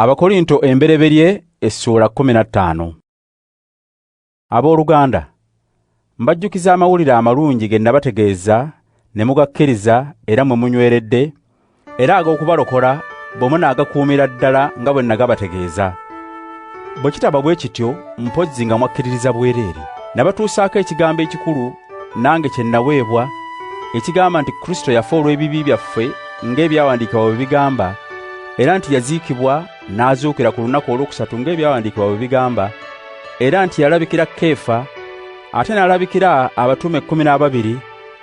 Abakkolinso Essuula 15. Abooluganda, mbajjukiza amawulire amalungi ge nabategeeza ne mugakkiriza era mwe munyweredde, era ag'okubalokola bwe munaagakuumira ddala nga bwe nagabategeeza. Bwe kitaba bwe kityo, mpozzi nga mwakkiririza bwereere. Nabatuusaako ekigambo ekikulu nange kye naweebwa, ekigamba nti Kristo yafa olw'ebibi byaffe ng'ebyawandiikibwa bwe bigamba, era nti yaziikibwa n'azuukira ku lunaku olwokusatu ng'ebyawandiikibwa bwe bigamba, era nti yalabikira Keefa, ate n'alabikira abatume 12,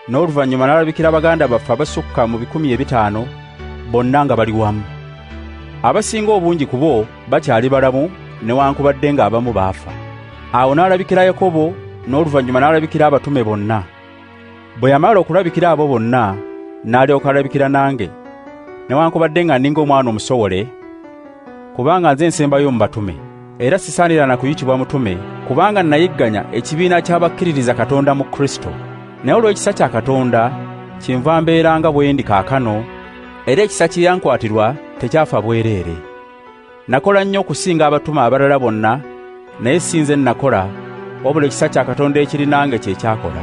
n'oluvannyuma n'alabikira baganda baffe abasukka mu 500, bonna nga bali wamu. Abasinga obungi ku bo bakyali balamu newankubadde ng'abamu baafa. Awo n'alabikira Yakobo, n'oluvannyuma n'alabikira abatume bonna. Bwe yamala okulabikira abo bonna, n'alyoka alabikira nange, newankubadde nga ninga omwana omusowole, kubanga nze nsembayo mu batume, era sisaanira na kuyitibwa mutume, kubanga nayigganya ekibiina ky'abakkiririza Katonda mu Kristo. Naye olw'ekisa kya Katonda kyenva mbeeranga bwe ndi kaakano, era ekisa kye yankwatirwa tekyafa bwereere. Nakola nnyo okusinga abatume abalala bonna, naye si nze nakola, wabula ekisa kya Katonda ekiri nange kye kyakola.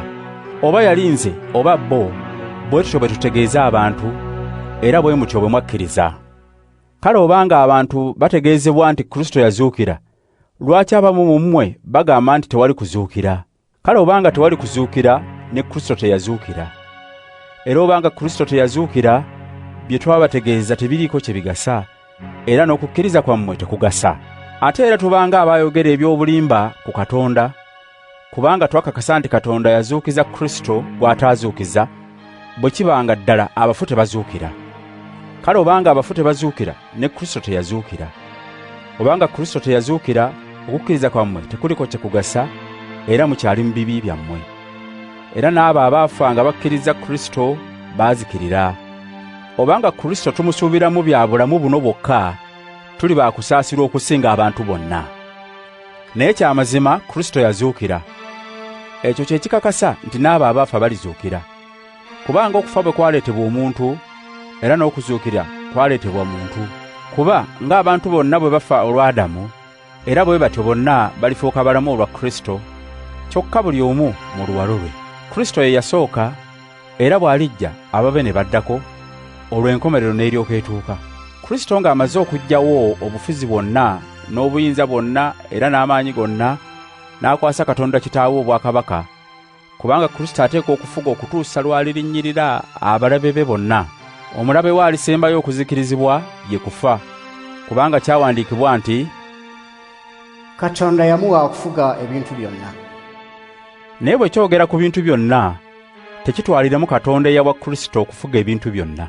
Oba yali nze oba bo, bwe tutyo bwe tutegeeza abantu, era bwe mutyo bwe mwakkiriza. Kale obanga abantu bategeezebwa nti Kristo yazuukira, lwaki abamu mu mmwe bagamba nti tewali kuzuukira? Kale obanga tewali kuzuukira, ne Kristo teyazuukira. Era obanga Kristo teyazuukira, bye twabategeeza tebiriiko kye bigasa, era n'okukkiriza kwammwe tekugasa. Ate era tubanga abayogera eby'obulimba ku Katonda, kubanga twakakasa nti Katonda yazuukiza Kristo gw'ataazuukiza, bwe kibanga ddala abafu tebazuukira. Kale obanga abafu tebazuukira, ne Kristo teyazuukira. Obanga Kristo teyazuukira, okukkiriza kwammwe tekuliko kye kugasa, era mukyali mu bibi byammwe. Era n'abo abaafa nga bakkiriza Kristo baazikirira. Obanga Kristo tumusuubiramu bya bulamu buno bwokka, tuli baakusaasirwa okusinga abantu bonna. Naye kyamazima Kristo yazuukira. Ekyo kye kikakasa nti n'abo abaafa balizuukira. Kubanga okufa bwe kwaleetebwa omuntu, era n'okuzuukira kwaleetebwa muntu. Kuba ng'abantu bonna bwe bafa olwa Adamu, era bwe batyo bonna balifuuka balamu olwa Kristo, kyokka buli omu mu luwalo lwe. Kristo ye yasooka, era bw'alijja ababe ne baddako, olw'enkomerero n'eryoka etuuka. Kristo ng'amaze okuggyawo obufuzi bwonna n'obuyinza bwonna era n'amaanyi gonna, n'akwasa Katonda Kitaawe obwakabaka, kubanga Kristo ateekwa okufuga okutuusa lw'alirinnyirira abalabe be bonna. Omulabe we alisembayo okuzikirizibwa ye kufa, kubanga kyawandiikibwa nti, Katonda yamuwa okufuga ebintu byonna. Naye bwe kyogera ku bintu byonna, tekitwaliramu Katonda eyawa Kristo okufuga ebintu byonna.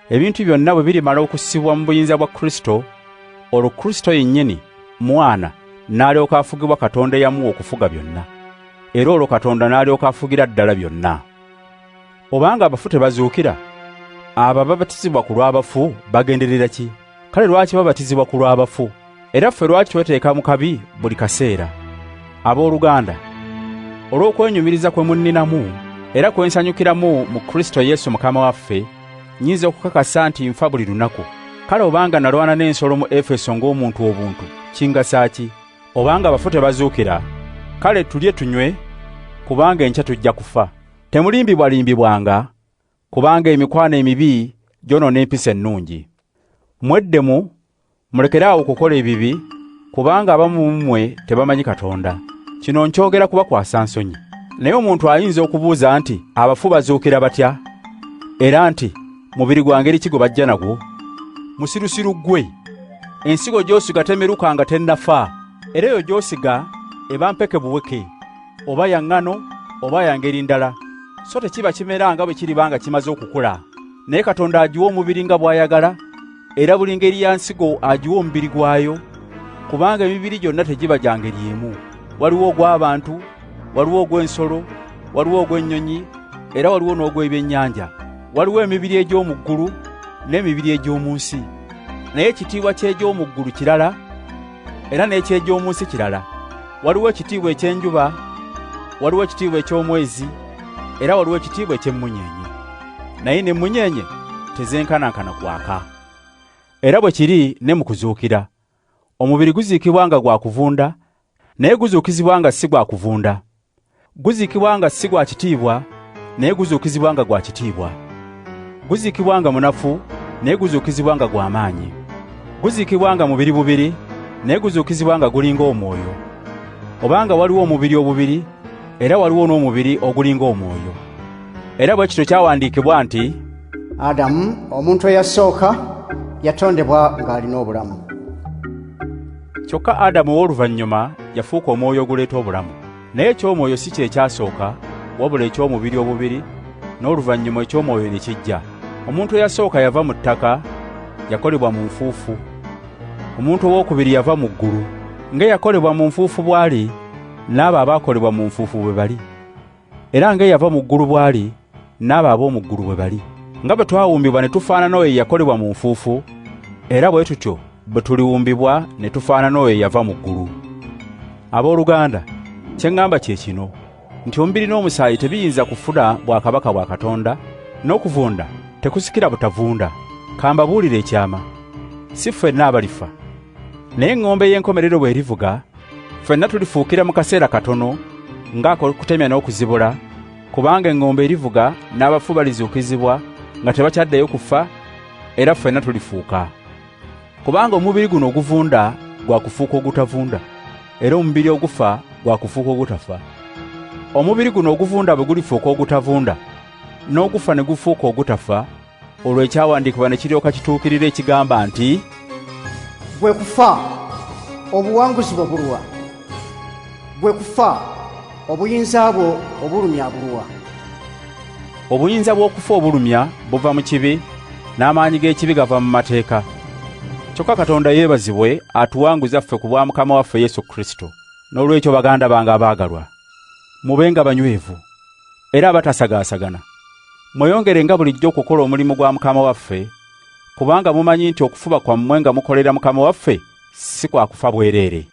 Ebintu byonna bwe birimala okussibwa mu buyinza bwa Kristo, olwo Kristo yennyini, mwana, n'alyoka afugibwa Katonda eyamuwa okufuga byonna, era olwo Katonda n'alyoka afugira ddala byonna. Obanga abafu tebazuukira, abo ababatizibwa ku lw'abafu bagenderera ki? Kale lwaki babatizibwa ku lw'abafu? Era ffe lwaki tweteeka mu kabi buli kaseera? Abooluganda, olw'okwenyumiriza kwe munninamu era kwe nsanyukiramu mu Kristo Yesu Mukama waffe, nnyinza okukakasa nti nfa buli lunaku. Kale obanga nalwana n'ensolo mu Efeso ng'omuntu obuntu, kingasa ki? Obanga abafu tebazuukira, kale tulye tunywe, kubanga enkya tujja kufa. Temulimbibwalimbibwanga, kubanga emikwano emibi gyonoona empisa ennungi. Mweddemu, mulekeraawo okukola ebibi, kubanga abamu mu mmwe tebamanyi Katonda. Kino nkyogera kubakwasa nsonyi. Naye omuntu ayinza okubuuza nti, abafu bazuukira batya? Era nti, mubiri gwa ngeri ki gwe bajja nagwo? Musirusiru ggwe, ensigo gy'osiga temeruka nga tennafa, era eyo gy'osiga eba mpeke buweke, oba ya ŋŋano oba ya ngeri ndala, so tekiba kimera nga bwe kiribanga kimaze okukula. Naye Katonda agiwa omubiri nga bw'ayagala, era buli ngeri ya nsigo agiwa omubiri gwayo, kubanga emibiri gyonna tegiba gya ngeri emu. Waliwo ogw'abantu, waliwo ogw'ensolo, waliwo ogw'ennyonyi, era waliwo n'ogw'ebyennyanja. Waliwo emibiri egy'omu ggulu n'emibiri egy'omu nsi. Naye ekitiibwa ky'egy'omu ggulu kirala, era n'eky'egy'omu nsi kirala. Waliwo ekitiibwa eky'enjuba, waliwo ekitiibwa eky'omwezi, era waliwo ekitiibwa eky'emmunyeenye. Naye n'emmunyeenye tezenkanankana kwaka. era bwe kiri ne mu kuzuukira. Omubiri guziikibwa nga gwa kuvunda, naye guzuukizibwa nga si gwa kuvunda. Guziikibwa nga si gwa kitiibwa, naye guzuukizibwa nga gwa kitiibwa. Guziikibwa nga munafu, naye guzuukizibwa nga gwa maanyi. Guziikibwa nga mubiri bubiri, naye guzuukizibwa nga gulinga omwoyo. Obanga waliwo omubiri obubiri, era waliwo n'omubiri ogulinga omwoyo. Era bwe kityo kyawandiikibwa nti Adamu, omuntu eyasooka, yatondebwa ng'alina obulamu. Kyokka Adamu ow'oluvannyuma yafuuka omwoyo oguleeta obulamu. Naye eky'omwoyo si kye kyasooka, wabula eky'omubiri obubiri, n'oluvannyuma eky'omwoyo ne kijja. Omuntu eyasooka yava mu ttaka, yakolebwa mu nfuufu. Omuntu ow'okubiri yava mu ggulu. Ng'eyakolebwa mu nfuufu bw'ali, n'abo abaakolebwa mu nfuufu bwe bali. Era ng'eyava mu ggulu bw'ali, n'abo ab'omu ggulu bwe bali. Nga bwe twawumbibwa ne tufaanana oyo eyakolebwa mu nfuufu, era bwe tutyo bwe tuliwumbibwa ne tufaanana oyo eyava mu ggulu. Abooluganda, kye ŋŋamba kye kino, nti omubiri n'omusaayi tebiyinza kufuna bwakabaka bwa Katonda, n'okuvunda tekusikira butavunda. Kambabuulire ekyama, si ffenna abalifa. Naye eŋŋombe y'enkomerero bw'erivuga, ffenna tulifuukira mu kaseera katono ng'akutemya n'okuzibula, kubanga eŋŋombe erivuga n'abafu balizuukizibwa nga tebakyaddayo kufa, era ffenna tulifuuka. Kubanga omubiri guno oguvunda gwa kufuuka ogutavunda, era omubiri ogufa gwa kufuuka ogutafa. Omubiri guno oguvunda bwe gulifuuka ogutavunda, n'ogufa ne gufuuka ogutafa, olwo ekyawandiikibwa ne kiryoka kituukirira ekigamba nti Bwe kufa, obuwanguzi bwo buluwa? Bwe kufa, obuyinza bwo obulumya buluwa? obuyinza bw'okufa obulumya buva mu kibi, n'amaanyi g'ekibi gava mu mateeka. Kyokka Katonda yeebazibwe atuwanguza ffe ku bwa Mukama waffe Yesu Kristo. N'olwekyo baganda bange abaagalwa, mubenga banywevu era abatasagaasagana. Mweyongerenga bulijjo okukola omulimu gwa Mukama waffe, kubanga mumanyi nti okufuba kwammwe nga mukolera Mukama waffe si kwa kufa bwereere.